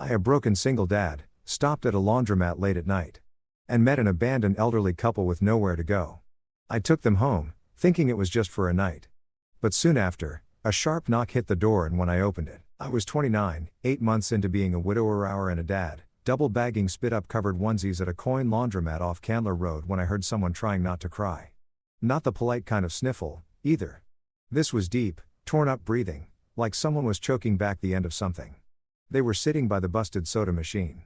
A broken single dad, stopped at a laundromat late at night. And met an abandoned elderly couple with nowhere to go. I took them home, thinking it was just for a night. But soon after, a sharp knock hit the door, and when I opened it, I was 29, 8 months into being a widower and a dad, double bagging spit-up covered onesies at a coin laundromat off Candler Road when I heard someone trying not to cry. Not the polite kind of sniffle, either. This was deep, torn-up breathing, like someone was choking back the end of something. They were sitting by the busted soda machine.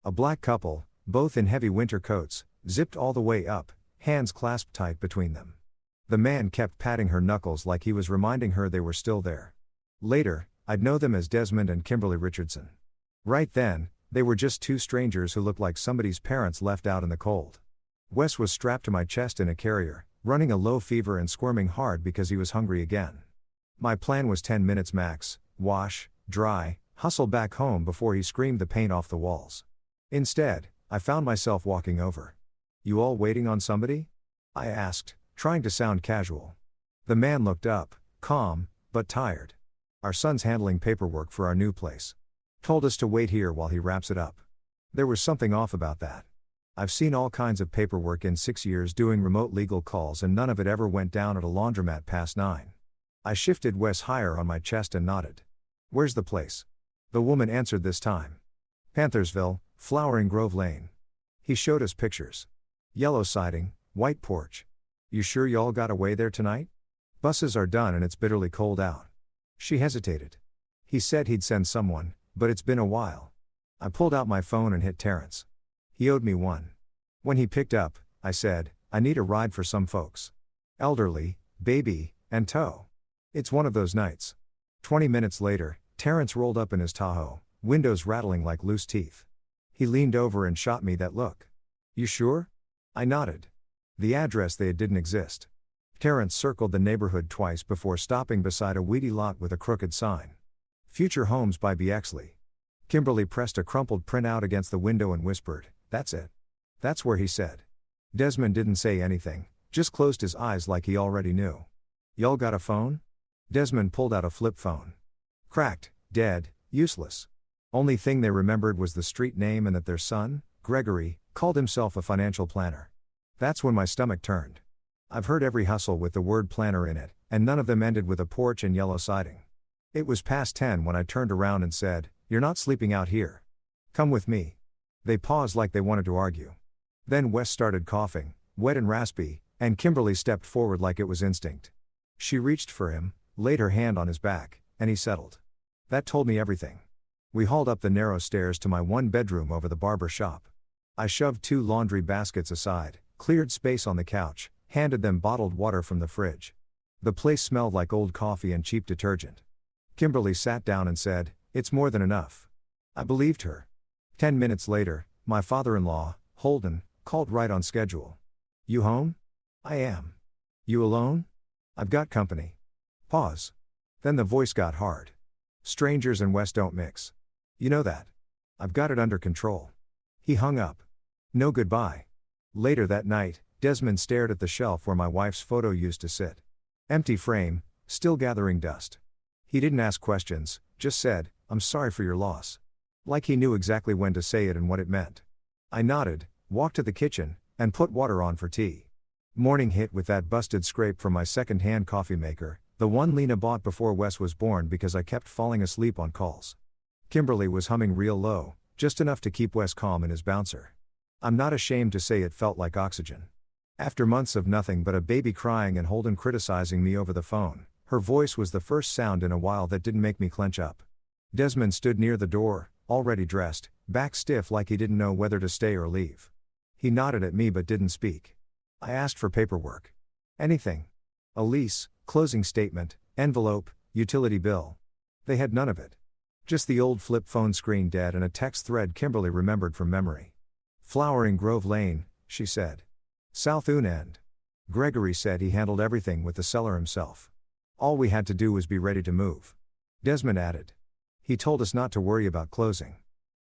A black couple, both in heavy winter coats, zipped all the way up, hands clasped tight between them. The man kept patting her knuckles like he was reminding her they were still there. Later, I'd know them as Desmond and Kimberly Richardson. Right then, they were just two strangers who looked like somebody's parents left out in the cold. Wes was strapped to my chest in a carrier, running a low fever and squirming hard because he was hungry again. My plan was 10 minutes max, wash, dry, hustle back home before he screamed the paint off the walls. Instead, I found myself walking over. "You all waiting on somebody?" I asked, trying to sound casual. The man looked up, calm, but tired. "Our son's handling paperwork for our new place. Told us to wait here while he wraps it up." There was something off about that. I've seen all kinds of paperwork in 6 years doing remote legal calls, and none of it ever went down at a laundromat past 9. I shifted Wes higher on my chest and nodded. "Where's the place?" The woman answered this time. "Panthersville, Flowering Grove Lane." He showed us pictures. Yellow siding, white porch. "You sure y'all got away there tonight? Buses are done and it's bitterly cold out." She hesitated. He said he'd send someone, but it's been a while. I pulled out my phone and hit Terrence. He owed me one. When he picked up, I said, "I need a ride for some folks. Elderly, baby, and tow." It's one of those nights. 20 minutes later, Terrence rolled up in his Tahoe, windows rattling like loose teeth. He leaned over and shot me that look. "You sure?" I nodded. The address they had didn't exist. Terrence circled the neighborhood twice before stopping beside a weedy lot with a crooked sign. "Future Homes by Bexley." Kimberly pressed a crumpled printout against the window and whispered, "That's it." "That's where," he said. Desmond didn't say anything, just closed his eyes like he already knew. "Y'all got a phone?" Desmond pulled out a flip phone. Cracked, dead, useless. Only thing they remembered was the street name and that their son, Gregory, called himself a financial planner. That's when my stomach turned. I've heard every hustle with the word planner in it, and none of them ended with a porch and yellow siding. It was past 10 when I turned around and said, "You're not sleeping out here. Come with me." They paused like they wanted to argue. Then Wes started coughing, wet and raspy, and Kimberly stepped forward like it was instinct. She reached for him, laid her hand on his back, and he settled. That told me everything. We hauled up the narrow stairs to my one bedroom over the barber shop. I shoved 2 laundry baskets aside, cleared space on the couch, handed them bottled water from the fridge. The place smelled like old coffee and cheap detergent. Kimberly sat down and said, "It's more than enough." I believed her. 10 minutes later, my father-in-law, Holden, called right on schedule. "You home?" "I am." "You alone?" "I've got company." Pause. Then the voice got hard. "Strangers and Wes don't mix. You know that." "I've got it under control." He hung up. No goodbye. Later that night, Desmond stared at the shelf where my wife's photo used to sit. Empty frame, still gathering dust. He didn't ask questions, just said, "I'm sorry for your loss." Like he knew exactly when to say it and what it meant. I nodded, walked to the kitchen, and put water on for tea. Morning hit with that busted scrape from my second-hand coffee maker, the one Lena bought before Wes was born because I kept falling asleep on calls. Kimberly was humming real low, just enough to keep Wes calm in his bouncer. I'm not ashamed to say it felt like oxygen. After months of nothing but a baby crying and Holden criticizing me over the phone, her voice was the first sound in a while that didn't make me clench up. Desmond stood near the door, already dressed, back stiff like he didn't know whether to stay or leave. He nodded at me but didn't speak. I asked for paperwork. Anything. A lease, closing statement, envelope, utility bill. They had none of it. Just the old flip phone screen dead and a text thread Kimberly remembered from memory. "Flowering Grove Lane," she said. "South End." Gregory said he handled everything with the seller himself. All we had to do was be ready to move. Desmond added. He told us not to worry about closing.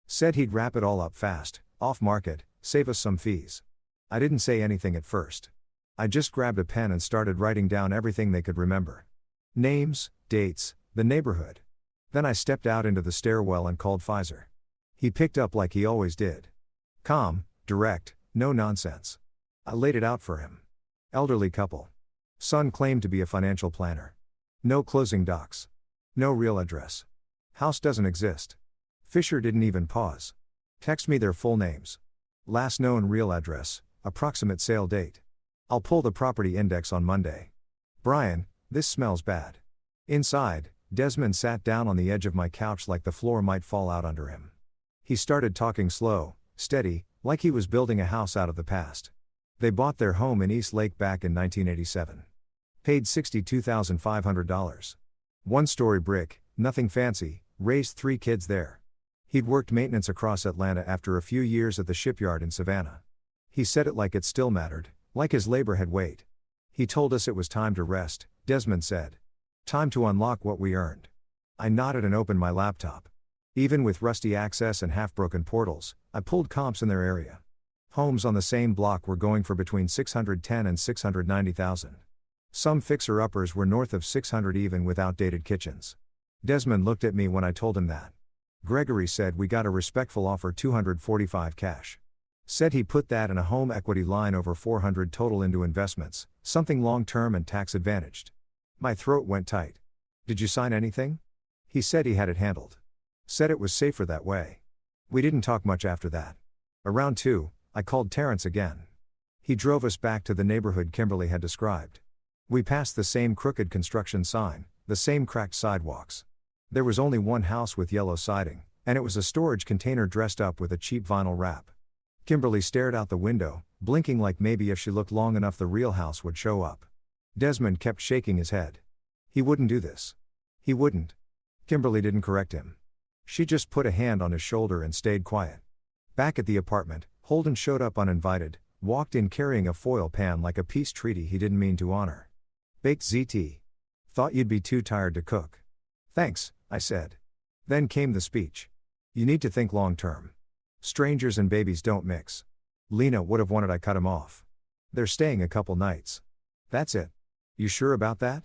Said he'd wrap it all up fast, off market, save us some fees. I didn't say anything at first. I just grabbed a pen and started writing down everything they could remember. Names, dates, the neighborhood. Then I stepped out into the stairwell and called Pfizer. He picked up like he always did. Calm, direct, no nonsense. I laid it out for him. Elderly couple. Son claimed to be a financial planner. No closing docs. No real address. House doesn't exist. Fisher didn't even pause. Text me their full names. Last known real address, approximate sale date. I'll pull the property index on Monday. Brian, this smells bad. Inside, Desmond sat down on the edge of my couch like the floor might fall out under him. He started talking slow, steady, like he was building a house out of the past. They bought their home in East Lake back in 1987. Paid $62,500. One-story brick, nothing fancy, raised 3 kids there. He'd worked maintenance across Atlanta after a few years at the shipyard in Savannah. He said it like it still mattered, like his labor had weight. He told us it was time to rest, Desmond said. Time to unlock what we earned. I nodded and opened my laptop. Even with rusty access and half-broken portals, I pulled comps in their area. Homes on the same block were going for between $610,000 and $690,000. Some fixer-uppers were north of $600,000 even with outdated kitchens. Desmond looked at me when I told him that. Gregory said we got a respectful offer, $245,000 cash. Said he put that and a home equity line over $400,000 total into investments, something long-term and tax-advantaged. My throat went tight. Did you sign anything? He said he had it handled. Said it was safer that way. We didn't talk much after that. Around 2, I called Terrence again. He drove us back to the neighborhood Kimberly had described. We passed the same crooked construction sign, the same cracked sidewalks. There was only one house with yellow siding, and it was a storage container dressed up with a cheap vinyl wrap. Kimberly stared out the window, blinking like maybe if she looked long enough the real house would show up. Desmond kept shaking his head. He wouldn't do this. He wouldn't. Kimberly didn't correct him. She just put a hand on his shoulder and stayed quiet. Back at the apartment, Holden showed up uninvited, walked in carrying a foil pan like a peace treaty he didn't mean to honor. Baked ZT. Thought you'd be too tired to cook. Thanks, I said. Then came the speech. You need to think long term. Strangers and babies don't mix. Lena would have wanted I cut him off. They're staying a couple nights. That's it. You sure about that?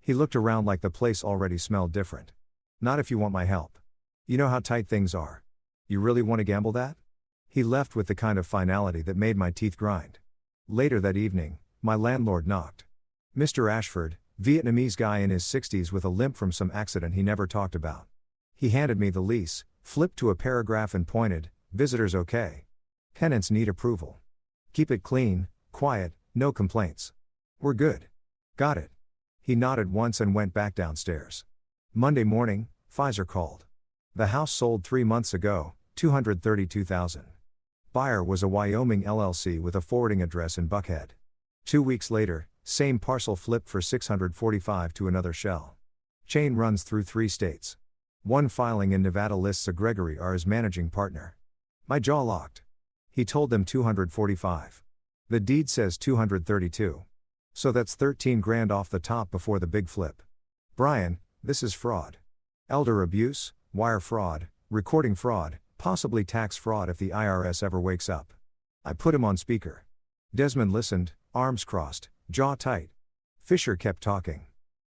He looked around like the place already smelled different. Not if you want my help. You know how tight things are. You really want to gamble that? He left with the kind of finality that made my teeth grind. Later that evening, my landlord knocked. Mr. Ashford, Vietnamese guy in his 60s with a limp from some accident he never talked about. He handed me the lease, flipped to a paragraph and pointed, "Visitors okay. Tenants need approval. Keep it clean, quiet, no complaints. We're good." Got it. He nodded once and went back downstairs. Monday morning, Pfizer called. The house sold 3 months ago, $232,000. Buyer was a Wyoming LLC with a forwarding address in Buckhead. 2 weeks later, same parcel flipped for $645,000 to another shell. Chain runs through 3 states. One filing in Nevada lists a Gregory R as managing partner. My jaw locked. He told them $245,000. The deed says $232,000. So that's $13,000 off the top before the big flip. Brian, this is fraud. Elder abuse, wire fraud, recording fraud, possibly tax fraud if the IRS ever wakes up. I put him on speaker. Desmond listened, arms crossed, jaw tight. Fisher kept talking.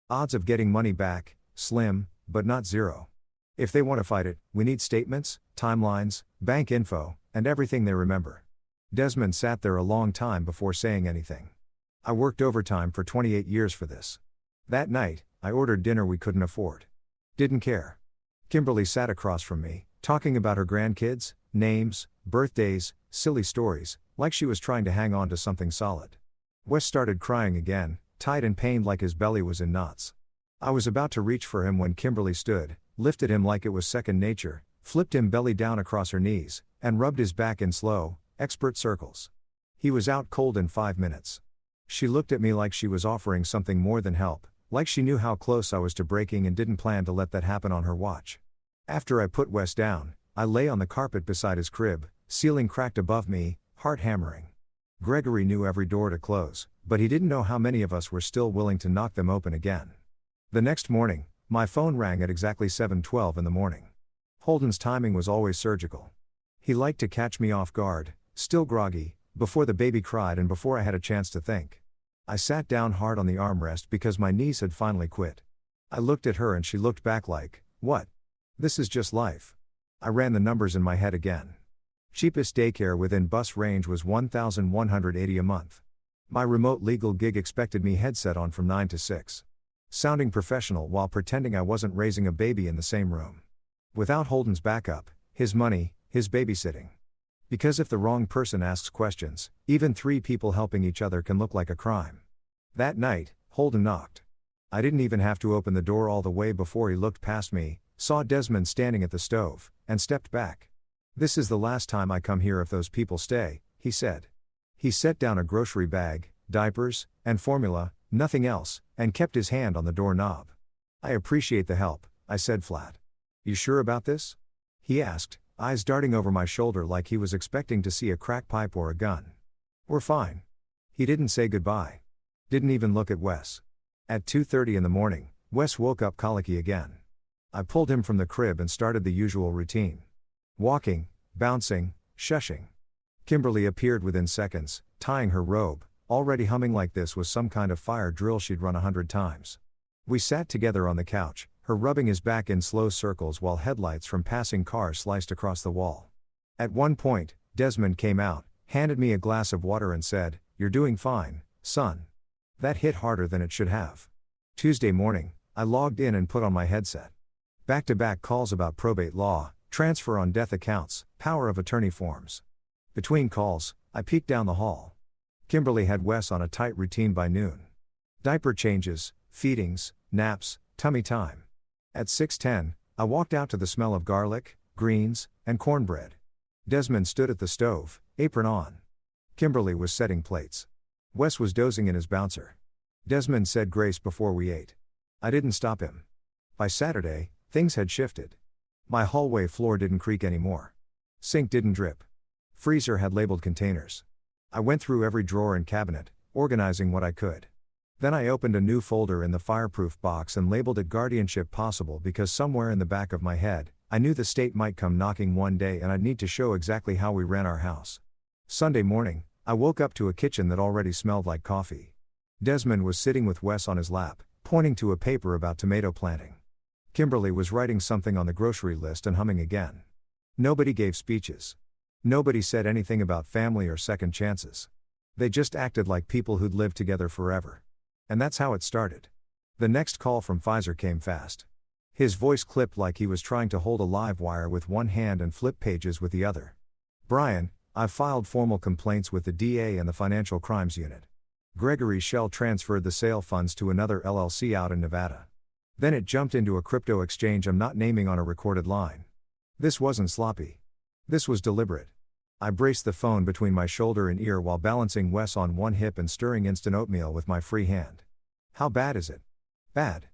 Odds of getting money back, slim, but not zero. If they want to fight it, we need statements, timelines, bank info, and everything they remember. Desmond sat there a long time before saying anything. I worked overtime for 28 years for this. That night, I ordered dinner we couldn't afford. Didn't care. Kimberly sat across from me, talking about her grandkids, names, birthdays, silly stories, like she was trying to hang on to something solid. Wes started crying again, tight and pained like his belly was in knots. I was about to reach for him when Kimberly stood, lifted him like it was second nature, flipped him belly down across her knees, and rubbed his back in slow, expert circles. He was out cold in 5 minutes. She looked at me like she was offering something more than help, like she knew how close I was to breaking and didn't plan to let that happen on her watch. After I put Wes down, I lay on the carpet beside his crib, ceiling cracked above me, heart hammering. Gregory knew every door to close, but he didn't know how many of us were still willing to knock them open again. The next morning, my phone rang at exactly 7:12 in the morning. Holden's timing was always surgical. He liked to catch me off guard, still groggy, before the baby cried and before I had a chance to think. I sat down hard on the armrest because my knees had finally quit. I looked at her and she looked back like, "What? This is just life." I ran the numbers in my head again. Cheapest daycare within bus range was $1,180 a month. My remote legal gig expected me headset on from 9 to 6. Sounding professional while pretending I wasn't raising a baby in the same room. Without Holden's backup, his money, his babysitting. Because if the wrong person asks questions, even 3 people helping each other can look like a crime. That night, Holden knocked. I didn't even have to open the door all the way before he looked past me, saw Desmond standing at the stove, and stepped back. "This is the last time I come here if those people stay," he said. He set down a grocery bag, diapers, and formula, nothing else, and kept his hand on the doorknob. "I appreciate the help," I said flat. "You sure about this?" he asked, eyes darting over my shoulder like he was expecting to see a crack pipe or a gun. "We're fine." He didn't say goodbye. Didn't even look at Wes. At 2:30 in the morning, Wes woke up colicky again. I pulled him from the crib and started the usual routine. Walking, bouncing, shushing. Kimberly appeared within seconds, tying her robe, already humming like this was some kind of fire drill she'd run 100 times. We sat together on the couch, her rubbing his back in slow circles while headlights from passing cars sliced across the wall. At one point, Desmond came out, handed me a glass of water and said, "You're doing fine, son." That hit harder than it should have. Tuesday morning, I logged in and put on my headset. Back-to-back calls about probate law, transfer on death accounts, power of attorney forms. Between calls, I peeked down the hall. Kimberly had Wes on a tight routine by noon. Diaper changes, feedings, naps, tummy time. At 6:10, I walked out to the smell of garlic, greens, and cornbread. Desmond stood at the stove, apron on. Kimberly was setting plates. Wes was dozing in his bouncer. Desmond said grace before we ate. I didn't stop him. By Saturday, things had shifted. My hallway floor didn't creak anymore. Sink didn't drip. Freezer had labeled containers. I went through every drawer and cabinet, organizing what I could. Then I opened a new folder in the fireproof box and labeled it guardianship possible because somewhere in the back of my head, I knew the state might come knocking one day and I'd need to show exactly how we ran our house. Sunday morning, I woke up to a kitchen that already smelled like coffee. Desmond was sitting with Wes on his lap, pointing to a paper about tomato planting. Kimberly was writing something on the grocery list and humming again. Nobody gave speeches. Nobody said anything about family or second chances. They just acted like people who'd lived together forever. And that's how it started. The next call from Pfizer came fast. His voice clipped like he was trying to hold a live wire with one hand and flip pages with the other. "Brian, I've filed formal complaints with the DA and the Financial Crimes Unit. Gregory Shell transferred the sale funds to another LLC out in Nevada. Then it jumped into a crypto exchange I'm not naming on a recorded line. This wasn't sloppy. This was deliberate." I braced the phone between my shoulder and ear while balancing Wes on one hip and stirring instant oatmeal with my free hand. "How bad is it?" "Bad.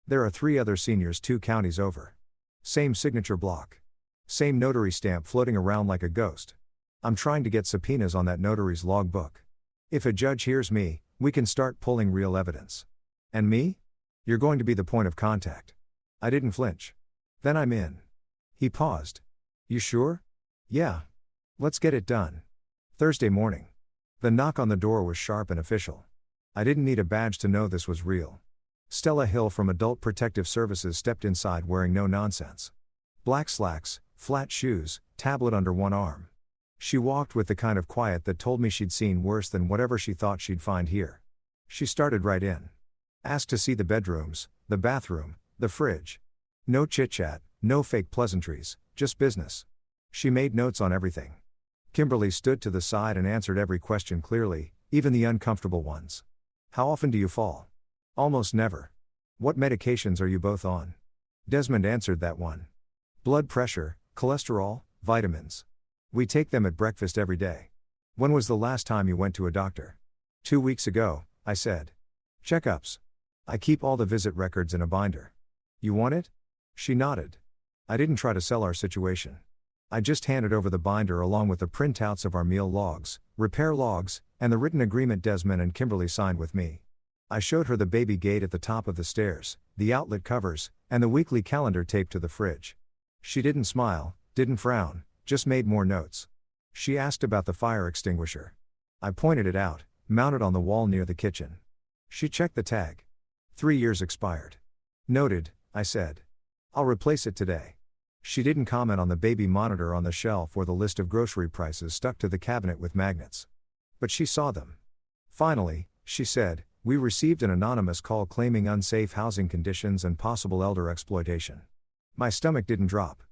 There are 3 other seniors 2 counties over. Same signature block. Same notary stamp floating around like a ghost. I'm trying to get subpoenas on that notary's logbook. If a judge hears me, we can start pulling real evidence. And me? You're going to be the point of contact." I didn't flinch. "Then I'm in." He paused. "You sure?" "Yeah. Let's get it done." Thursday morning. The knock on the door was sharp and official. I didn't need a badge to know this was real. Stella Hill from Adult Protective Services stepped inside wearing no nonsense. Black slacks, flat shoes, tablet under one arm. She walked with the kind of quiet that told me she'd seen worse than whatever she thought she'd find here. She started right in. Asked to see the bedrooms, the bathroom, the fridge. No chit-chat, no fake pleasantries, just business. She made notes on everything. Kimberly stood to the side and answered every question clearly, even the uncomfortable ones. "How often do you fall?" "Almost never." "What medications are you both on?" Desmond answered that one. "Blood pressure, cholesterol, vitamins. We take them at breakfast every day." "When was the last time you went to a doctor?" 2 weeks ago, I said. "Checkups. I keep all the visit records in a binder." "You want it?" She nodded. I didn't try to sell our situation. I just handed over the binder along with the printouts of our meal logs, repair logs, and the written agreement Desmond and Kimberly signed with me. I showed her the baby gate at the top of the stairs, the outlet covers, and the weekly calendar taped to the fridge. She didn't smile, didn't frown, just made more notes. She asked about the fire extinguisher. I pointed it out, mounted on the wall near the kitchen. She checked the tag. 3 years expired. "Noted," I said. "I'll replace it today." She didn't comment on the baby monitor on the shelf or the list of grocery prices stuck to the cabinet with magnets. But she saw them. Finally, she said, "We received an anonymous call claiming unsafe housing conditions and possible elder exploitation." My stomach didn't drop.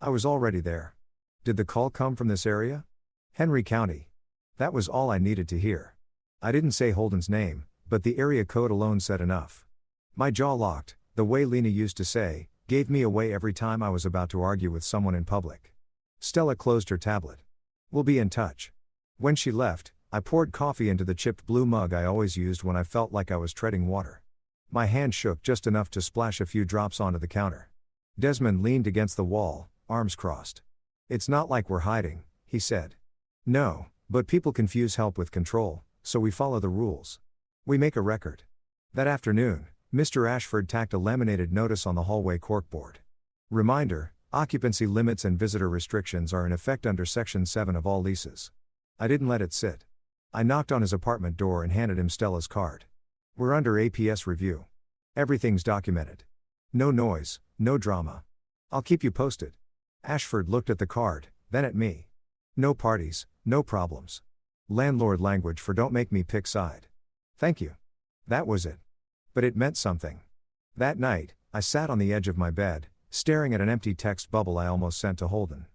I was already there. Did the call come from this area? Henry County. That was all I needed to hear. I didn't say Holden's name, but the area code alone said enough. My jaw locked, the way Lena used to say, gave me away every time I was about to argue with someone in public. Stella closed her tablet. "We'll be in touch." When she left, I poured coffee into the chipped blue mug I always used when I felt like I was treading water. My hand shook just enough to splash a few drops onto the counter. Desmond leaned against the wall, arms crossed. "It's not like we're hiding," he said. "No, but people confuse help with control, so we follow the rules. We make a record." That afternoon, Mr. Ashford tacked a laminated notice on the hallway corkboard. Reminder: occupancy limits and visitor restrictions are in effect under Section 7 of all leases. I didn't let it sit. I knocked on his apartment door and handed him Stella's card. "We're under APS review. Everything's documented. No noise, no drama. I'll keep you posted." Ashford looked at the card, then at me. "No parties, no problems. Landlord language for don't make me pick side. Thank you." That was it. But it meant something. That night, I sat on the edge of my bed, staring at an empty text bubble I almost sent to Holden.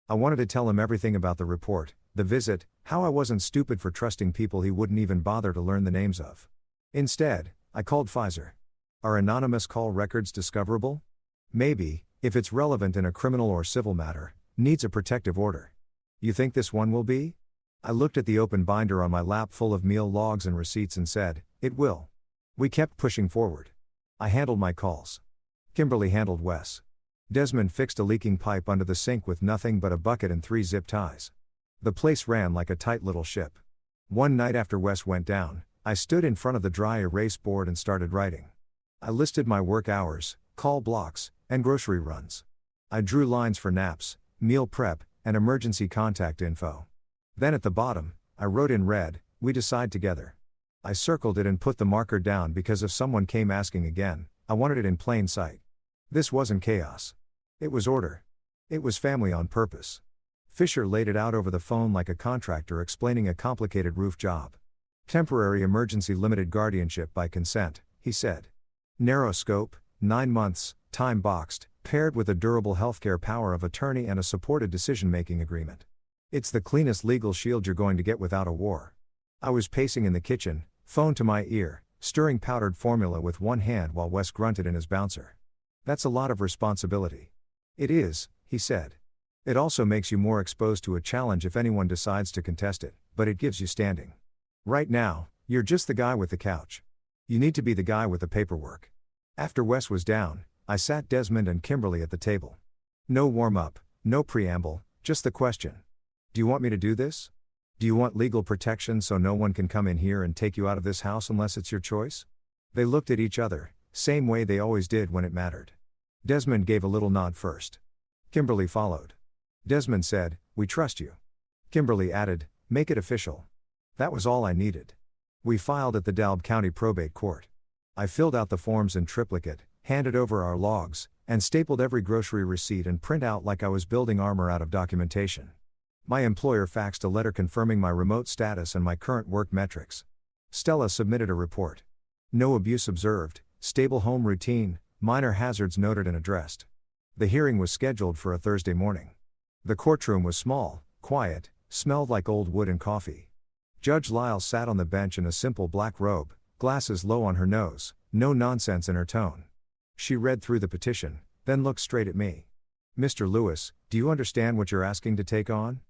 I wanted to tell him everything about the report, the visit, how I wasn't stupid for trusting people he wouldn't even bother to learn the names of. Instead, I called Pfizer. "Are anonymous call records discoverable? Maybe, if it's relevant in a criminal or civil matter, needs a protective order. You think this one will be?" I looked at the open binder on my lap full of meal logs and receipts and said, "It will." We kept pushing forward. I handled my calls. Kimberly handled Wes. Desmond fixed a leaking pipe under the sink with nothing but a bucket and 3 zip ties. The place ran like a tight little ship. One night after Wes went down, I stood in front of the dry erase board and started writing. I listed my work hours, call blocks, and grocery runs. I drew lines for naps, meal prep, and emergency contact info. Then at the bottom, I wrote in red, "We decide together." I circled it and put the marker down because if someone came asking again, I wanted it in plain sight. This wasn't chaos. It was order. It was family on purpose. Fisher laid it out over the phone like a contractor explaining a complicated roof job. "Temporary emergency limited guardianship by consent," he said. "Narrow scope, 9 months, time boxed, paired with a durable healthcare power of attorney and a supported decision-making agreement. It's the cleanest legal shield you're going to get without a war." I was pacing in the kitchen, phone to my ear, stirring powdered formula with one hand while Wes grunted in his bouncer. "That's a lot of responsibility." "It is," he said. "It also makes you more exposed to a challenge if anyone decides to contest it, but it gives you standing. Right now, you're just the guy with the couch. You need to be the guy with the paperwork." After Wes was down, I sat Desmond and Kimberly at the table. No warm-up, no preamble, just the question. "Do you want me to do this? Do you want legal protection so no one can come in here and take you out of this house unless it's your choice?" They looked at each other, same way they always did when it mattered. Desmond gave a little nod first. Kimberly followed. Desmond said, "We trust you." Kimberly added, "Make it official." That was all I needed. We filed at the DeKalb County Probate Court. I filled out the forms in triplicate, handed over our logs, and stapled every grocery receipt and printout like I was building armor out of documentation. My employer faxed a letter confirming my remote status and my current work metrics. Stella submitted a report. No abuse observed, stable home routine, minor hazards noted and addressed. The hearing was scheduled for a Thursday morning. The courtroom was small, quiet, smelled like old wood and coffee. Judge Lyles sat on the bench in a simple black robe, glasses low on her nose, no nonsense in her tone. She read through the petition, then looked straight at me. "Mr. Lewis, do you understand what you're asking to take on?"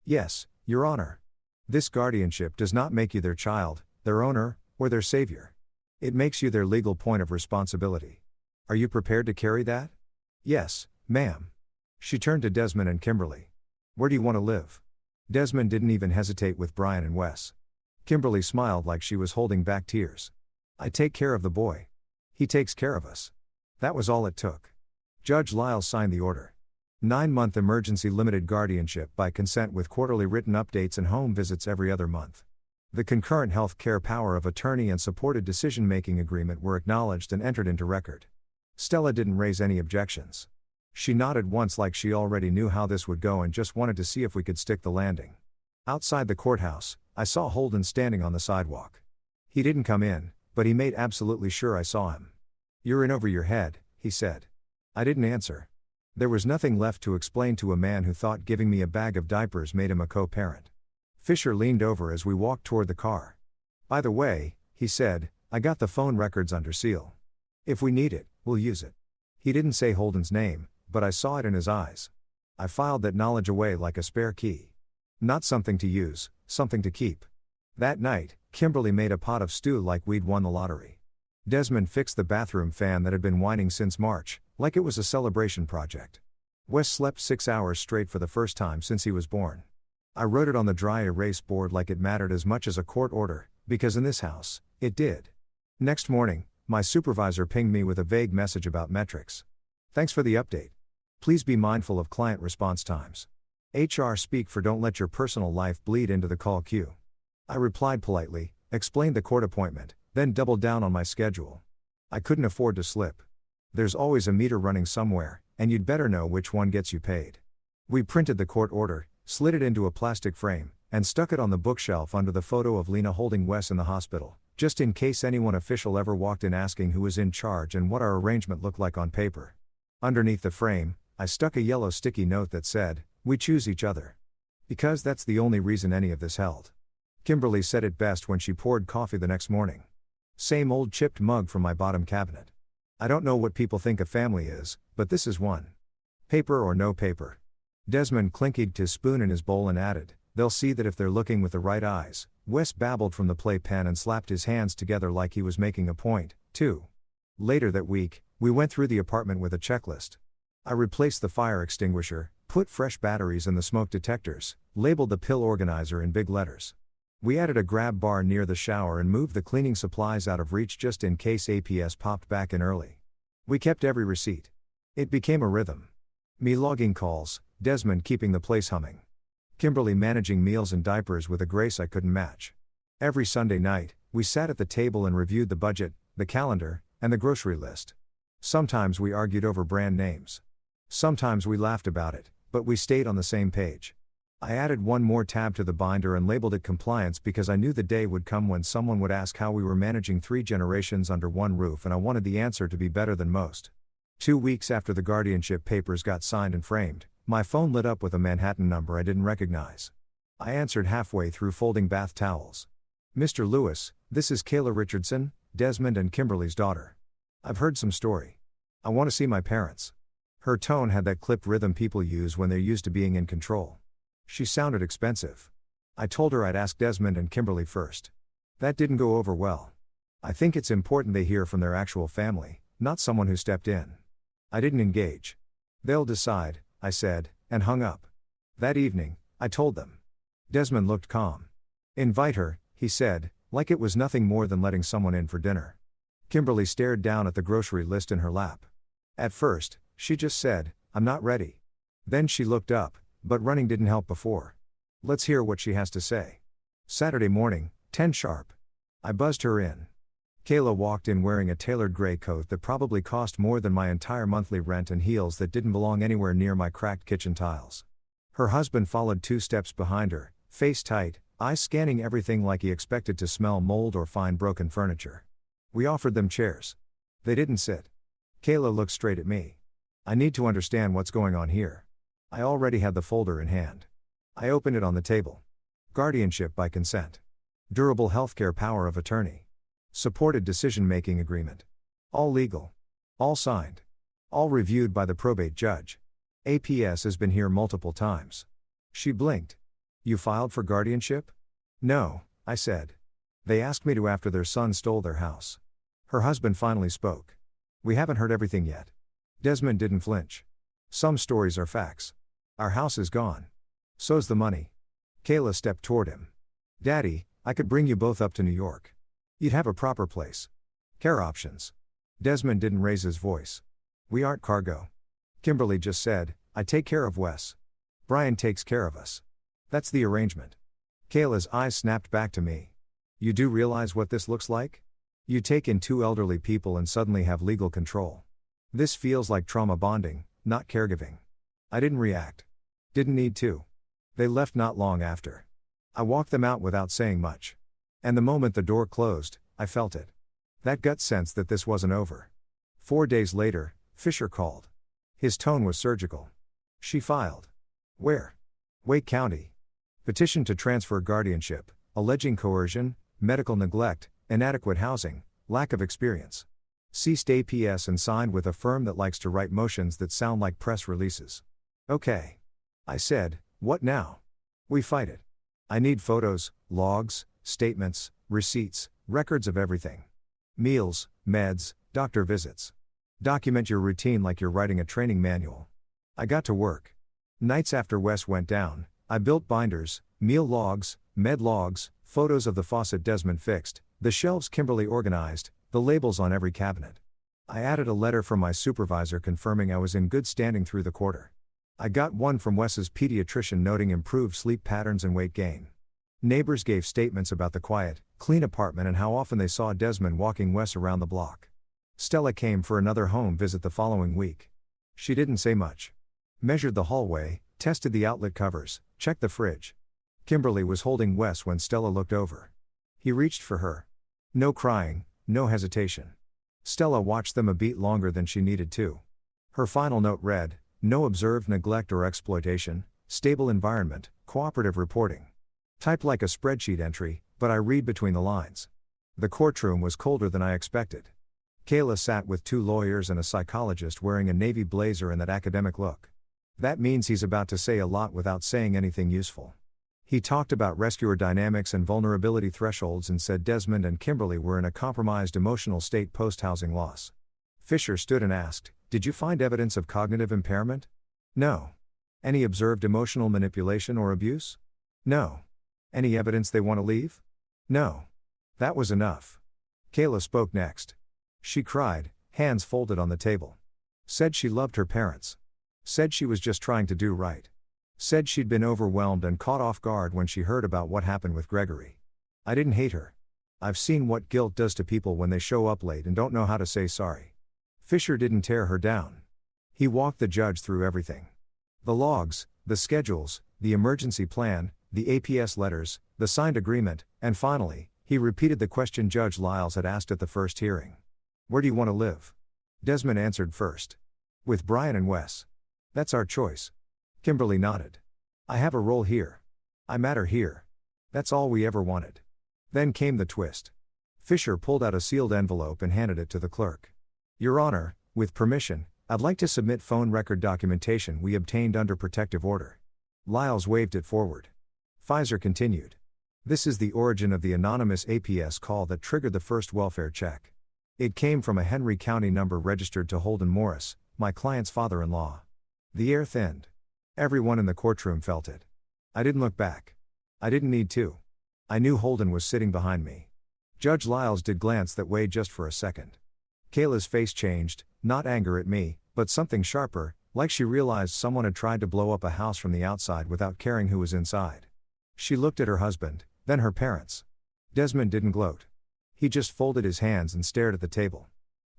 "Yes, Your Honor. This guardianship does not make you their child, their owner, or their savior. It makes you their legal point of responsibility. Are you prepared to carry that?" "Yes, ma'am." She turned to Desmond and Kimberly. "Where do you want to live?" Desmond didn't even hesitate with Brian and Wes. Kimberly smiled like she was holding back tears. "I take care of the boy. He takes care of us." That was all it took. Judge Lyles signed the order. 9-month emergency limited guardianship by consent with quarterly written updates and home visits every other month. The concurrent health care power of attorney and supported decision-making agreement were acknowledged and entered into record. Stella didn't raise any objections. She nodded once like she already knew how this would go and just wanted to see if we could stick the landing. Outside the courthouse, I saw Holden standing on the sidewalk. He didn't come in, but he made absolutely sure I saw him. "You're in over your head," he said. I didn't answer. There was nothing left to explain to a man who thought giving me a bag of diapers made him a co-parent. Fisher leaned over as we walked toward the car. "By the way," he said, "I got the phone records under seal. If we need it, we'll use it." He didn't say Holden's name, but I saw it in his eyes. I filed that knowledge away like a spare key. Not something to use, something to keep. That night, Kimberly made a pot of stew like we'd won the lottery. Desmond fixed the bathroom fan that had been whining since March, like it was a celebration project. Wes slept 6 hours straight for the first time since he was born. I wrote it on the dry erase board like it mattered as much as a court order, because in this house, it did. Next morning, my supervisor pinged me with a vague message about metrics. "Thanks for the update. Please be mindful of client response times. HR speak for don't let your personal life bleed into the call queue." I replied politely, explained the court appointment, then doubled down on my schedule. I couldn't afford to slip. There's always a meter running somewhere, and you'd better know which one gets you paid. We printed the court order, slid it into a plastic frame, and stuck it on the bookshelf under the photo of Lena holding Wes in the hospital, just in case anyone official ever walked in asking who was in charge and what our arrangement looked like on paper. Underneath the frame, I stuck a yellow sticky note that said, "We choose each other." Because that's the only reason any of this held. Kimberly said it best when she poured coffee the next morning. Same old chipped mug from my bottom cabinet. I don't know what people think a family is, but this is one. Paper or no paper. Desmond clinkied his spoon in his bowl and added, "They'll see that if they're looking with the right eyes." Wes babbled from the playpen and slapped his hands together like he was making a point, too. Later that week, we went through the apartment with a checklist. I replaced the fire extinguisher, put fresh batteries in the smoke detectors, labeled the pill organizer in big letters. We added a grab bar near the shower and moved the cleaning supplies out of reach just in case APS popped back in early. We kept every receipt. It became a rhythm. Me logging calls, Desmond keeping the place humming. Kimberly managing meals and diapers with a grace I couldn't match. Every Sunday night, we sat at the table and reviewed the budget, the calendar, and the grocery list. Sometimes we argued over brand names. Sometimes we laughed about it, but we stayed on the same page. I added one more tab to the binder and labeled it compliance because I knew the day would come when someone would ask how we were managing 3 generations under one roof, and I wanted the answer to be better than most. 2 weeks after the guardianship papers got signed and framed, my phone lit up with a Manhattan number I didn't recognize. I answered halfway through folding bath towels. "Mr. Lewis, this is Kayla Richardson, Desmond and Kimberly's daughter. I've heard some story. I want to see my parents." Her tone had that clipped rhythm people use when they're used to being in control. She sounded expensive. I told her I'd ask Desmond and Kimberly first. That didn't go over well. I think it's important they hear from their actual family, not someone who stepped in. I didn't engage. "They'll decide," I said, and hung up. That evening, I told them. Desmond looked calm. "Invite her," he said, like it was nothing more than letting someone in for dinner. Kimberly stared down at the grocery list in her lap. At first, she just said, "I'm not ready." Then she looked up, but running didn't help before. Let's hear what she has to say. Saturday morning, 10 sharp. I buzzed her in. Kayla walked in wearing a tailored gray coat that probably cost more than my entire monthly rent and heels that didn't belong anywhere near my cracked kitchen tiles. Her husband followed 2 steps behind her, face tight, eyes scanning everything like he expected to smell mold or find broken furniture. We offered them chairs. They didn't sit. Kayla looked straight at me. "I need to understand what's going on here." I already had the folder in hand. I opened it on the table. Guardianship by consent. Durable healthcare power of attorney. Supported decision-making agreement. All legal. All signed. All reviewed by the probate judge. APS has been here multiple times. She blinked. "You filed for guardianship?" "No," I said. "They asked me to after their son stole their house." Her husband finally spoke. "We haven't heard everything yet." Desmond didn't flinch. "Some stories are facts. Our house is gone. So's the money." Kayla stepped toward him. "Daddy, I could bring you both up to New York. You'd have a proper place. Care options." Desmond didn't raise his voice. "We aren't cargo." Kimberly just said, "I take care of Wes. Brian takes care of us. That's the arrangement." Kayla's eyes snapped back to me. "You do realize what this looks like? You take in 2 elderly people and suddenly have legal control. This feels like trauma bonding, not caregiving. I didn't react. Didn't need to. They left not long after. I walked them out without saying much. And the moment the door closed, I felt it. That gut sense that this wasn't over. 4 days later, Fisher called. His tone was surgical. She filed. Where? Wake County. Petition to transfer guardianship, alleging coercion, medical neglect, inadequate housing, lack of experience. Ceased APS and signed with a firm that likes to write motions that sound like press releases. Okay. I said, what now? We fight it. I need photos, logs, statements, receipts, records of everything. Meals, meds, doctor visits. Document your routine like you're writing a training manual. I got to work. Nights after Wes went down, I built binders, meal logs, med logs, photos of the faucet Desmond fixed, the shelves Kimberly organized, the labels on every cabinet. I added a letter from my supervisor confirming I was in good standing through the quarter. I got one from Wes's pediatrician noting improved sleep patterns and weight gain. Neighbors gave statements about the quiet, clean apartment and how often they saw Desmond walking Wes around the block. Stella came for another home visit the following week. She didn't say much. Measured the hallway, tested the outlet covers, checked the fridge. Kimberly was holding Wes when Stella looked over. He reached for her. No crying, no hesitation. Stella watched them a beat longer than she needed to. Her final note read, no observed neglect or exploitation, stable environment, cooperative reporting. Typed like a spreadsheet entry, but I read between the lines. The courtroom was colder than I expected. Kayla sat with 2 lawyers and a psychologist wearing a navy blazer and that academic look. That means he's about to say a lot without saying anything useful. He talked about rescuer dynamics and vulnerability thresholds and said Desmond and Kimberly were in a compromised emotional state post-housing loss. Fisher stood and asked, did you find evidence of cognitive impairment? No. Any observed emotional manipulation or abuse? No. Any evidence they want to leave? No. That was enough. Kayla spoke next. She cried, hands folded on the table. Said she loved her parents. Said she was just trying to do right. Said she'd been overwhelmed and caught off guard when she heard about what happened with Gregory. I didn't hate her. I've seen what guilt does to people when they show up late and don't know how to say sorry. Fisher didn't tear her down. He walked the judge through everything. The logs, the schedules, the emergency plan, the APS letters, the signed agreement, and finally, he repeated the question Judge Lyles had asked at the first hearing. Where do you want to live? Desmond answered first. With Brian and Wes. That's our choice. Kimberly nodded. I have a role here. I matter here. That's all we ever wanted. Then came the twist. Fisher pulled out a sealed envelope and handed it to the clerk. Your Honor, with permission, I'd like to submit phone record documentation we obtained under protective order. Lyles waved it forward. Pfizer continued. This is the origin of the anonymous APS call that triggered the first welfare check. It came from a Henry County number registered to Holden Morris, my client's father-in-law. The air thinned. Everyone in the courtroom felt it. I didn't look back. I didn't need to. I knew Holden was sitting behind me. Judge Lyles did glance that way just for a second. Kayla's face changed, not anger at me, but something sharper, like she realized someone had tried to blow up a house from the outside without caring who was inside. She looked at her husband, then her parents. Desmond didn't gloat. He just folded his hands and stared at the table.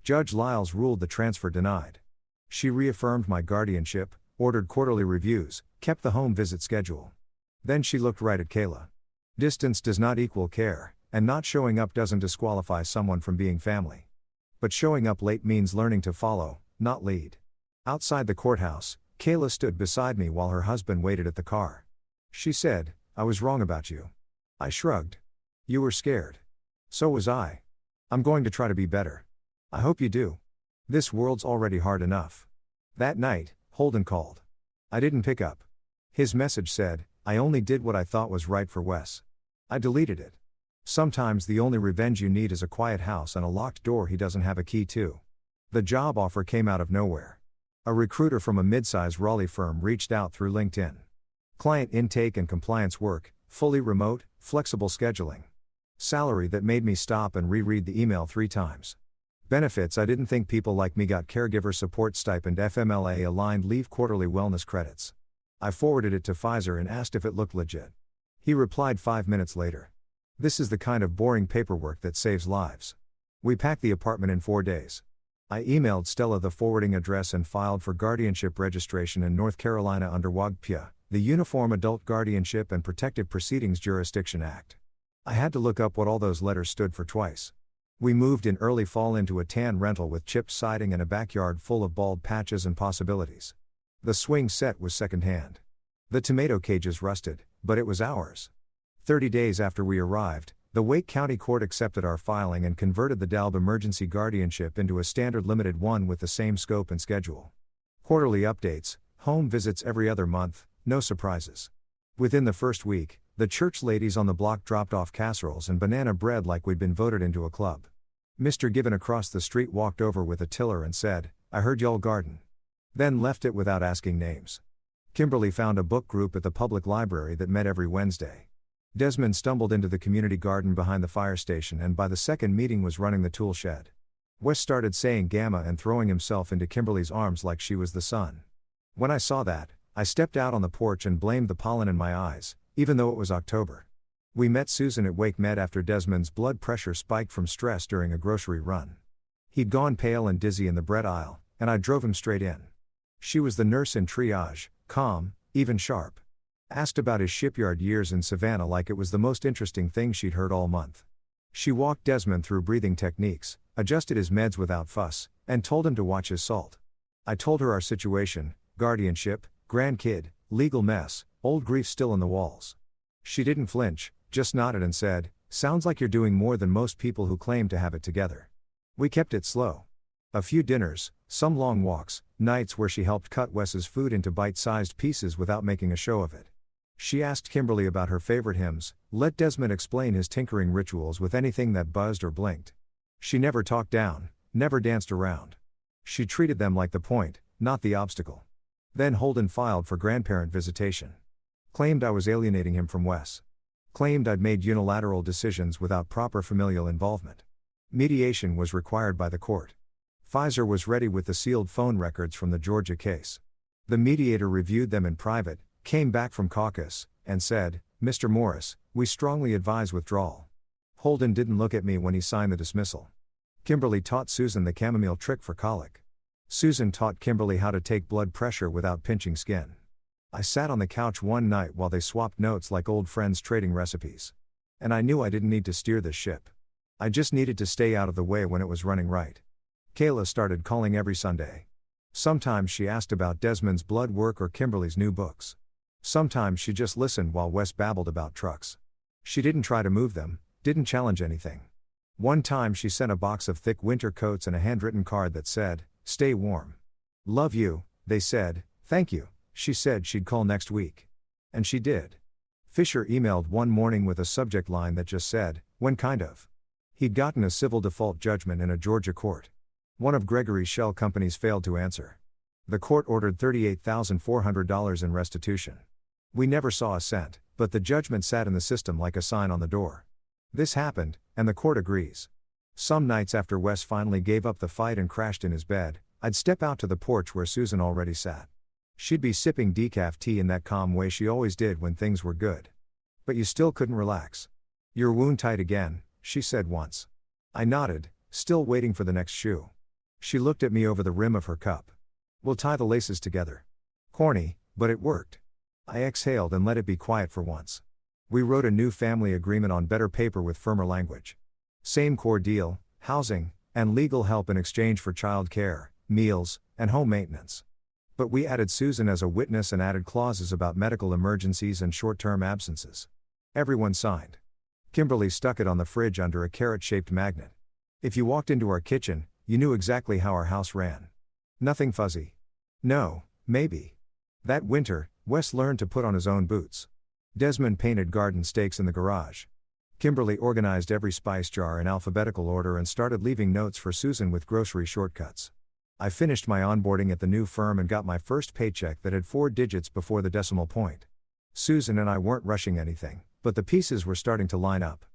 Judge Lyles ruled the transfer denied. She reaffirmed my guardianship, ordered quarterly reviews, kept the home visit schedule. Then she looked right at Kayla. Distance does not equal care, and not showing up doesn't disqualify someone from being family. But showing up late means learning to follow, not lead. Outside the courthouse, Kayla stood beside me while her husband waited at the car. She said, I was wrong about you. I shrugged. You were scared. So was I. I'm going to try to be better. I hope you do. This world's already hard enough. That night, Holden called. I didn't pick up. His message said, I only did what I thought was right for Wes. I deleted it. Sometimes the only revenge you need is a quiet house and a locked door he doesn't have a key to. The job offer came out of nowhere. A recruiter from a mid-size Raleigh firm reached out through LinkedIn. Client intake and compliance work, fully remote, flexible scheduling. Salary that made me stop and reread the email 3 times. Benefits I didn't think people like me got: caregiver support stipend, FMLA aligned leave, quarterly wellness credits. I forwarded it to Pfizer and asked if it looked legit. He replied 5 minutes later. This is the kind of boring paperwork that saves lives. We packed the apartment in 4 days. I emailed Stella the forwarding address and filed for guardianship registration in North Carolina under WAGPA, the Uniform Adult Guardianship and Protective Proceedings Jurisdiction Act. I had to look up what all those letters stood for twice. We moved in early fall into a tan rental with chipped siding and a backyard full of bald patches and possibilities. The swing set was secondhand. The tomato cages rusted, but it was ours. 30 days after we arrived, the Wake County Court accepted our filing and converted the DALB emergency guardianship into a standard limited one with the same scope and schedule. Quarterly updates, home visits every other month, no surprises. Within the first week, the church ladies on the block dropped off casseroles and banana bread like we'd been voted into a club. Mr. Given across the street walked over with a tiller and said, "I heard y'all garden." Then left it without asking names. Kimberly found a book group at the public library that met every Wednesday. Desmond stumbled into the community garden behind the fire station and by the second meeting was running the tool shed. Wes started saying gamma and throwing himself into Kimberly's arms like she was the sun. When I saw that, I stepped out on the porch and blamed the pollen in my eyes, even though it was October. We met Susan at Wake Med after Desmond's blood pressure spiked from stress during a grocery run. He'd gone pale and dizzy in the bread aisle, and I drove him straight in. She was the nurse in triage, calm, even sharp. Asked about his shipyard years in Savannah like it was the most interesting thing she'd heard all month. She walked Desmond through breathing techniques, adjusted his meds without fuss, and told him to watch his salt. I told her our situation, guardianship, grandkid, legal mess, old grief still in the walls. She didn't flinch, just nodded and said, "Sounds like you're doing more than most people who claim to have it together." We kept it slow. A few dinners, some long walks, nights where she helped cut Wes's food into bite-sized pieces without making a show of it. She asked Kimberly about her favorite hymns, let Desmond explain his tinkering rituals with anything that buzzed or blinked. She never talked down, never danced around. She treated them like the point, not the obstacle. Then Holden filed for grandparent visitation. Claimed I was alienating him from Wes. Claimed I'd made unilateral decisions without proper familial involvement. Mediation was required by the court. Pfizer was ready with the sealed phone records from the Georgia case. The mediator reviewed them in private, came back from caucus, and said, "Mr. Morris, we strongly advise withdrawal." Holden didn't look at me when he signed the dismissal. Kimberly taught Susan the chamomile trick for colic. Susan taught Kimberly how to take blood pressure without pinching skin. I sat on the couch one night while they swapped notes like old friends trading recipes. And I knew I didn't need to steer this ship. I just needed to stay out of the way when it was running right. Kayla started calling every Sunday. Sometimes she asked about Desmond's blood work or Kimberly's new books. Sometimes she just listened while Wes babbled about trucks. She didn't try to move them, didn't challenge anything. One time she sent a box of thick winter coats and a handwritten card that said, "Stay warm." "Love you," they said. "Thank you," she said she'd call next week. And she did. Fisher emailed one morning with a subject line that just said, "When kind of." He'd gotten a civil default judgment in a Georgia court. One of Gregory's shell companies failed to answer. The court ordered $38,400 in restitution. We never saw a cent, but the judgment sat in the system like a sign on the door. This happened, and the court agrees. Some nights after Wes finally gave up the fight and crashed in his bed, I'd step out to the porch where Susan already sat. She'd be sipping decaf tea in that calm way she always did when things were good. "But you still couldn't relax. Your wound tight again," she said once. I nodded, still waiting for the next shoe. She looked at me over the rim of her cup. "We'll tie the laces together." Corny, but it worked. I exhaled and let it be quiet for once. We wrote a new family agreement on better paper with firmer language. Same core deal, housing, and legal help in exchange for child care, meals, and home maintenance. But we added Susan as a witness and added clauses about medical emergencies and short-term absences. Everyone signed. Kimberly stuck it on the fridge under a carrot-shaped magnet. If you walked into our kitchen, you knew exactly how our house ran. Nothing fuzzy. No, maybe. That winter, Wes learned to put on his own boots. Desmond painted garden stakes in the garage. Kimberly organized every spice jar in alphabetical order and started leaving notes for Susan with grocery shortcuts. I finished my onboarding at the new firm and got my first paycheck that had 4 digits before the decimal point. Susan and I weren't rushing anything, but the pieces were starting to line up.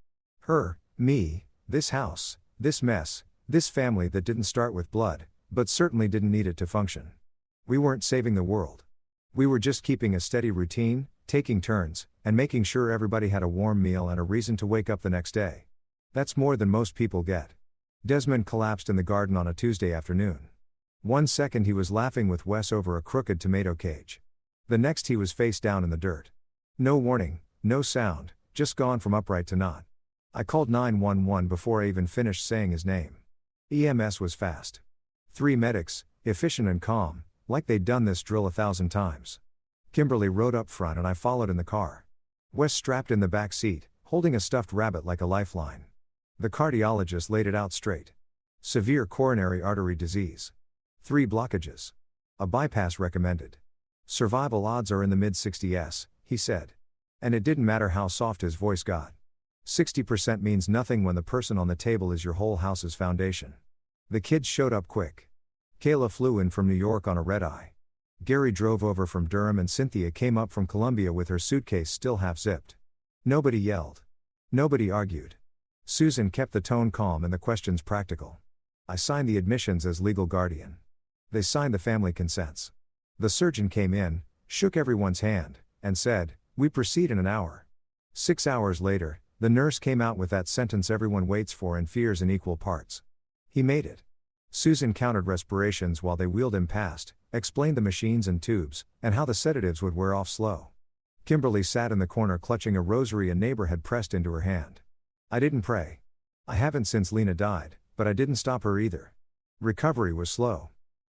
Her, me, this house, this mess, this family that didn't start with blood, but certainly didn't need it to function. We weren't saving the world. We were just keeping a steady routine, taking turns, and making sure everybody had a warm meal and a reason to wake up the next day. That's more than most people get. Desmond collapsed in the garden on a Tuesday afternoon. One second he was laughing with Wes over a crooked tomato cage. The next he was face down in the dirt. No warning, no sound, just gone from upright to not. I called 911 before I even finished saying his name. EMS was fast. 3 medics, efficient and calm, like they'd done this drill 1,000 times. Kimberly rode up front and I followed in the car. Wes strapped in the back seat, holding a stuffed rabbit like a lifeline. The cardiologist laid it out straight. Severe coronary artery disease. 3 blockages. A bypass recommended. Survival odds are in the mid-60s, he said. And it didn't matter how soft his voice got. 60% means nothing when the person on the table is your whole house's foundation. The kids showed up quick. Kayla flew in from New York on a red-eye. Gary drove over from Durham and Cynthia came up from Columbia with her suitcase still half-zipped. Nobody yelled. Nobody argued. Susan kept the tone calm and the questions practical. I signed the admissions as legal guardian. They signed the family consents. The surgeon came in, shook everyone's hand, and said, "We proceed in an hour." 6 hours later, the nurse came out with that sentence everyone waits for and fears in equal parts. He made it. Susan counted respirations while they wheeled him past, explained the machines and tubes, and how the sedatives would wear off slow. Kimberly sat in the corner clutching a rosary a neighbor had pressed into her hand. I didn't pray. I haven't since Lena died, but I didn't stop her either. Recovery was slow.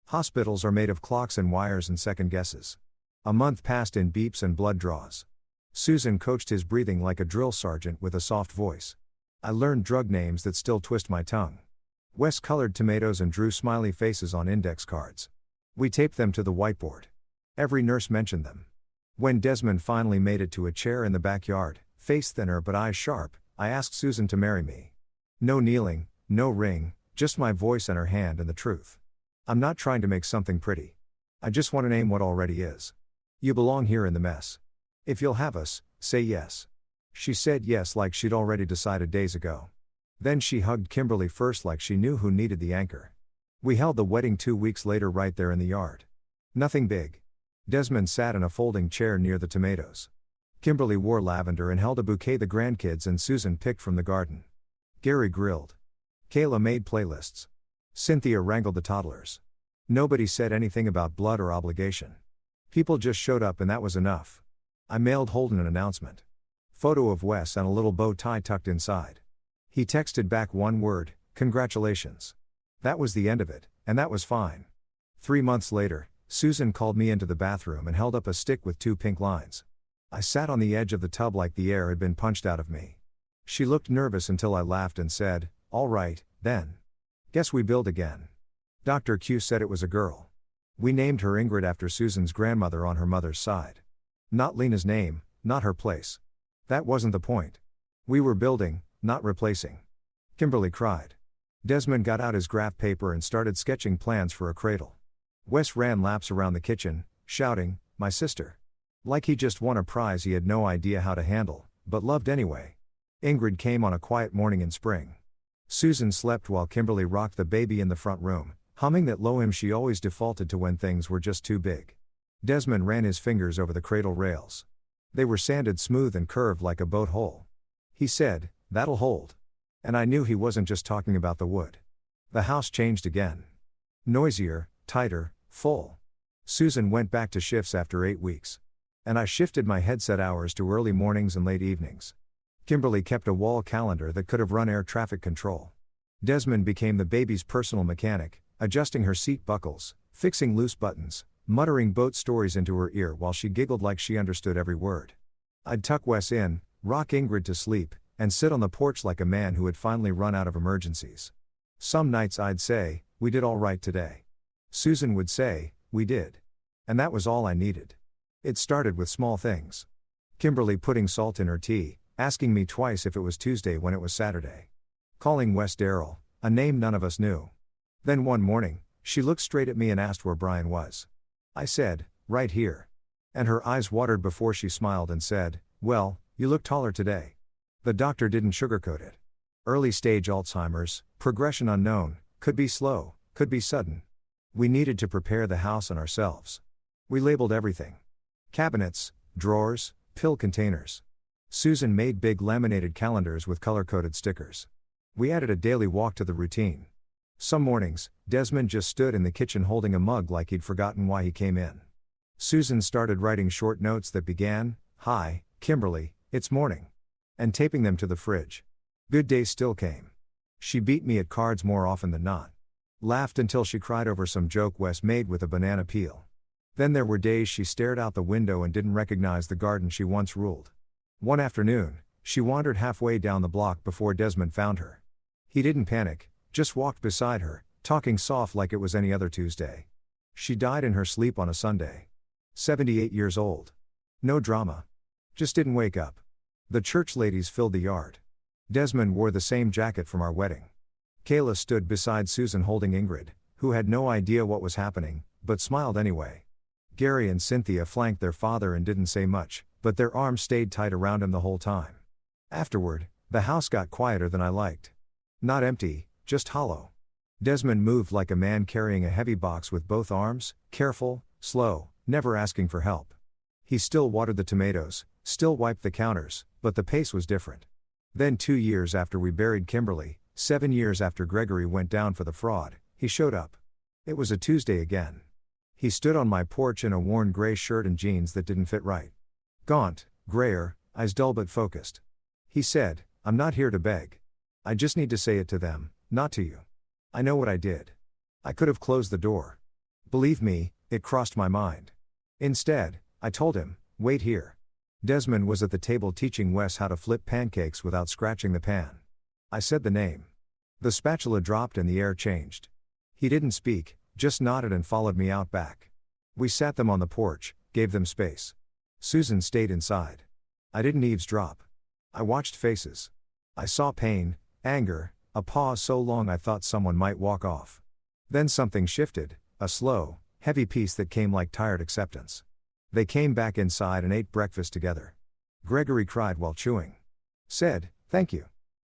Hospitals are made of clocks and wires and second guesses. A month passed in beeps and blood draws. Susan coached his breathing like a drill sergeant with a soft voice. I learned drug names that still twist my tongue. Wes colored tomatoes and drew smiley faces on index cards. We taped them to the whiteboard. Every nurse mentioned them. When Desmond finally made it to a chair in the backyard, face thinner but eyes sharp, I asked Susan to marry me. No kneeling, no ring, just my voice and her hand and the truth. I'm not trying to make something pretty. I just want to name what already is. You belong here in the mess. If you'll have us, say yes. She said yes like she'd already decided days ago. Then she hugged Kimberly first like she knew who needed the anchor. We held the wedding 2 weeks later right there in the yard. Nothing big. Desmond sat in a folding chair near the tomatoes. Kimberly wore lavender and held a bouquet the grandkids and Susan picked from the garden. Gary grilled. Kayla made playlists. Cynthia wrangled the toddlers. Nobody said anything about blood or obligation. People just showed up and that was enough. I mailed Holden an announcement. Photo of Wes and a little bow tie tucked inside. He texted back one word, "Congratulations." That was the end of it, and that was fine. 3 months later, Susan called me into the bathroom and held up a stick with 2 pink lines. I sat on the edge of the tub like the air had been punched out of me. She looked nervous until I laughed and said, "All right, then. Guess we build again." Dr. Q said it was a girl. We named her Ingrid after Susan's grandmother on her mother's side. Not Lena's name, not her place. That wasn't the point. We were building, not replacing. Kimberly cried. Desmond got out his graph paper and started sketching plans for a cradle. Wes ran laps around the kitchen, shouting, "My sister." Like he just won a prize he had no idea how to handle, but loved anyway. Ingrid came on a quiet morning in spring. Susan slept while Kimberly rocked the baby in the front room, humming that low hymn she always defaulted to when things were just too big. Desmond ran his fingers over the cradle rails. They were sanded smooth and curved like a boat hull. He said, "That'll hold." And I knew he wasn't just talking about the wood. The house changed again. Noisier, tighter, full. Susan went back to shifts after 8 weeks. And I shifted my headset hours to early mornings and late evenings. Kimberly kept a wall calendar that could have run air traffic control. Desmond became the baby's personal mechanic, adjusting her seat buckles, fixing loose buttons, muttering boat stories into her ear while she giggled like she understood every word. I'd tuck Wes in, rock Ingrid to sleep, and sit on the porch like a man who had finally run out of emergencies. Some nights I'd say, "We did all right today." Susan would say, "We did." And that was all I needed. It started with small things. Kimberly putting salt in her tea, asking me twice if it was Tuesday when it was Saturday. Calling Wes Darrell, a name none of us knew. Then one morning, she looked straight at me and asked where Brian was. I said, "Right here." And her eyes watered before she smiled and said, "Well, you look taller today." The doctor didn't sugarcoat it. Early stage Alzheimer's, progression unknown, could be slow, could be sudden. We needed to prepare the house and ourselves. We labeled everything. Cabinets, drawers, pill containers. Susan made big laminated calendars with color-coded stickers. We added a daily walk to the routine. Some mornings, Desmond just stood in the kitchen holding a mug like he'd forgotten why he came in. Susan started writing short notes that began, "Hi, Kimberly, it's morning," and taping them to the fridge. Good days still came. She beat me at cards more often than not. Laughed until she cried over some joke Wes made with a banana peel. Then there were days she stared out the window and didn't recognize the garden she once ruled. One afternoon, she wandered halfway down the block before Desmond found her. He didn't panic, just walked beside her, talking soft like it was any other Tuesday. She died in her sleep on a Sunday. 78 years old. No drama. Just didn't wake up. The church ladies filled the yard. Desmond wore the same jacket from our wedding. Kayla stood beside Susan holding Ingrid, who had no idea what was happening, but smiled anyway. Gary and Cynthia flanked their father and didn't say much, but their arms stayed tight around him the whole time. Afterward, the house got quieter than I liked. Not empty, just hollow. Desmond moved like a man carrying a heavy box with both arms, careful, slow, never asking for help. He still watered the tomatoes, still wiped the counters, but the pace was different. Then 2 years after we buried Kimberly, 7 years after Gregory went down for the fraud, he showed up. It was a Tuesday again. He stood on my porch in a worn gray shirt and jeans that didn't fit right. Gaunt, grayer, eyes dull but focused. He said, "I'm not here to beg. I just need to say it to them, not to you. I know what I did. I could have closed the door. Believe me, it crossed my mind. Instead, I told him, wait here." Desmond was at the table teaching Wes how to flip pancakes without scratching the pan. I said the name. The spatula dropped and the air changed. He didn't speak, just nodded and followed me out back. We sat them on the porch, gave them space. Susan stayed inside. I didn't eavesdrop. I watched faces. I saw pain, anger, a pause so long I thought someone might walk off. Then something shifted, a slow, heavy peace that came like tired acceptance. They came back inside and ate breakfast together. Gregory cried while chewing. Said, "Thank you."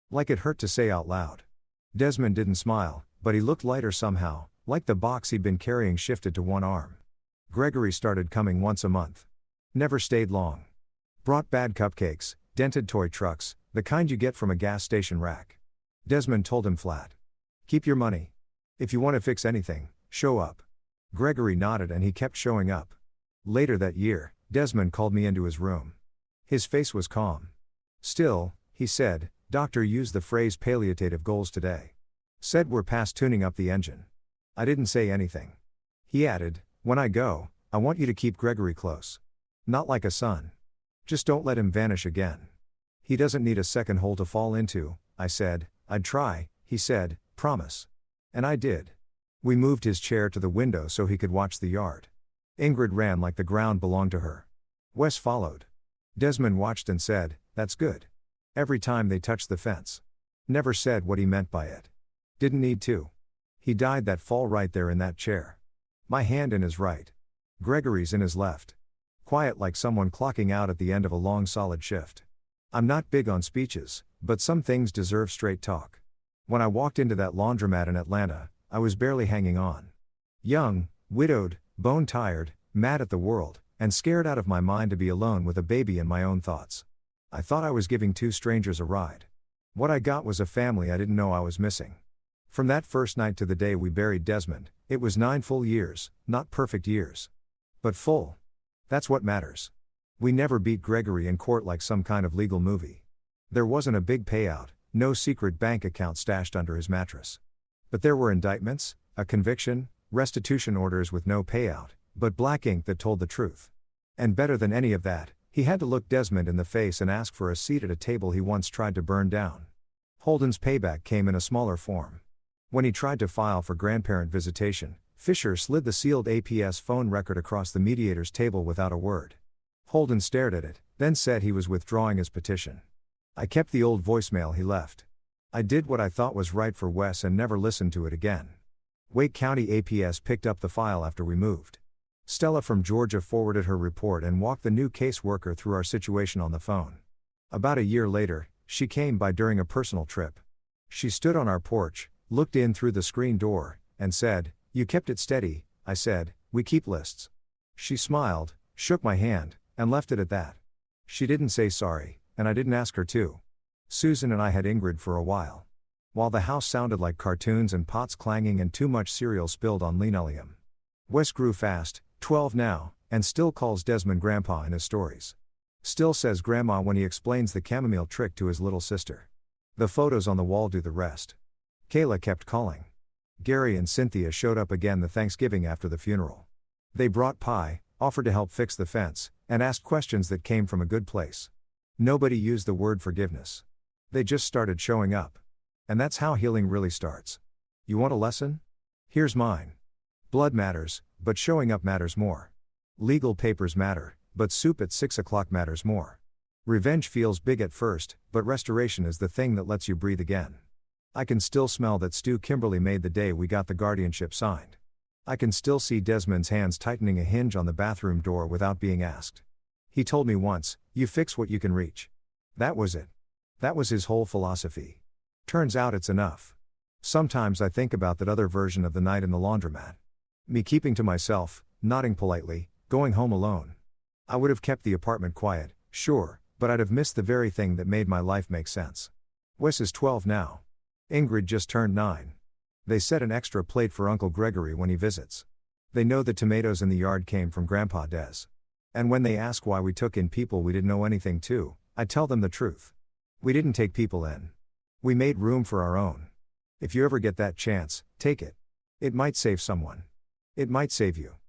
Like it hurt to say out loud. Desmond didn't smile, but he looked lighter somehow, like the box he'd been carrying shifted to one arm. Gregory started coming once a month. Never stayed long. Brought bad cupcakes, dented toy trucks, the kind you get from a gas station rack. Desmond told him flat. "Keep your money. If you want to fix anything, show up." Gregory nodded and he kept showing up. Later that year, Desmond called me into his room. His face was calm. "Still," he said, "Doctor used the phrase palliative goals today. Said we're past tuning up the engine." I didn't say anything. He added, "When I go, I want you to keep Gregory close. Not like a son. Just don't let him vanish again." "He doesn't need a second hole to fall into," I said. "I'd try," he said, "promise." And I did. We moved his chair to the window so he could watch the yard. Ingrid ran like the ground belonged to her. Wes followed. Desmond watched and said, "That's good." Every time they touched the fence. Never said what he meant by it. Didn't need to. He died that fall right there in that chair. My hand in his right. Gregory's in his left. Quiet like someone clocking out at the end of a long solid shift. I'm not big on speeches, but some things deserve straight talk. When I walked into that laundromat in Atlanta, I was barely hanging on. Young, widowed, bone-tired, mad at the world, and scared out of my mind to be alone with a baby and my own thoughts. I thought I was giving two strangers a ride. What I got was a family I didn't know I was missing. From that first night to the day we buried Desmond, it was 9 full years, not perfect years. But full. That's what matters. We never beat Gregory in court like some kind of legal movie. There wasn't a big payout, no secret bank account stashed under his mattress. But there were indictments, a conviction, restitution orders with no payout, but black ink that told the truth. And better than any of that, he had to look Desmond in the face and ask for a seat at a table he once tried to burn down. Holden's payback came in a smaller form. When he tried to file for grandparent visitation, Fisher slid the sealed APS phone record across the mediator's table without a word. Holden stared at it, then said he was withdrawing his petition. I kept the old voicemail he left. I did what I thought was right for Wes and never listened to it again. Wake County APS picked up the file after we moved. Stella from Georgia forwarded her report and walked the new caseworker through our situation on the phone. About a year later, she came by during a personal trip. She stood on our porch, looked in through the screen door, and said, "You kept it steady," I said, "We keep lists." She smiled, shook my hand, and left it at that. She didn't say sorry, and I didn't ask her to. Susan and I had Ingrid for a while. while the house sounded like cartoons and pots clanging and too much cereal spilled on linoleum. Wes grew fast, 12 now, and still calls Desmond Grandpa in his stories. Still says Grandma when he explains the chamomile trick to his little sister. The photos on the wall do the rest. Kayla kept calling. Gary and Cynthia showed up again the Thanksgiving after the funeral. They brought pie, offered to help fix the fence, and asked questions that came from a good place. Nobody used the word forgiveness. They just started showing up. And that's how healing really starts. You want a lesson? Here's mine. Blood matters, but showing up matters more. Legal papers matter, but soup at 6 o'clock matters more. Revenge feels big at first, but restoration is the thing that lets you breathe again. I can still smell that stew Kimberly made the day we got the guardianship signed. I can still see Desmond's hands tightening a hinge on the bathroom door without being asked. He told me once, "You fix what you can reach." That was it. That was his whole philosophy. Turns out it's enough. Sometimes I think about that other version of the night in the laundromat. Me keeping to myself, nodding politely, going home alone. I would have kept the apartment quiet, sure, but I'd have missed the very thing that made my life make sense. Wes is 12 now. Ingrid just turned 9. They set an extra plate for Uncle Gregory when he visits. They know the tomatoes in the yard came from Grandpa Des. And when they ask why we took in people we didn't know anything to, I tell them the truth. We didn't take people in. We made room for our own. If you ever get that chance, take it. It might save someone. It might save you.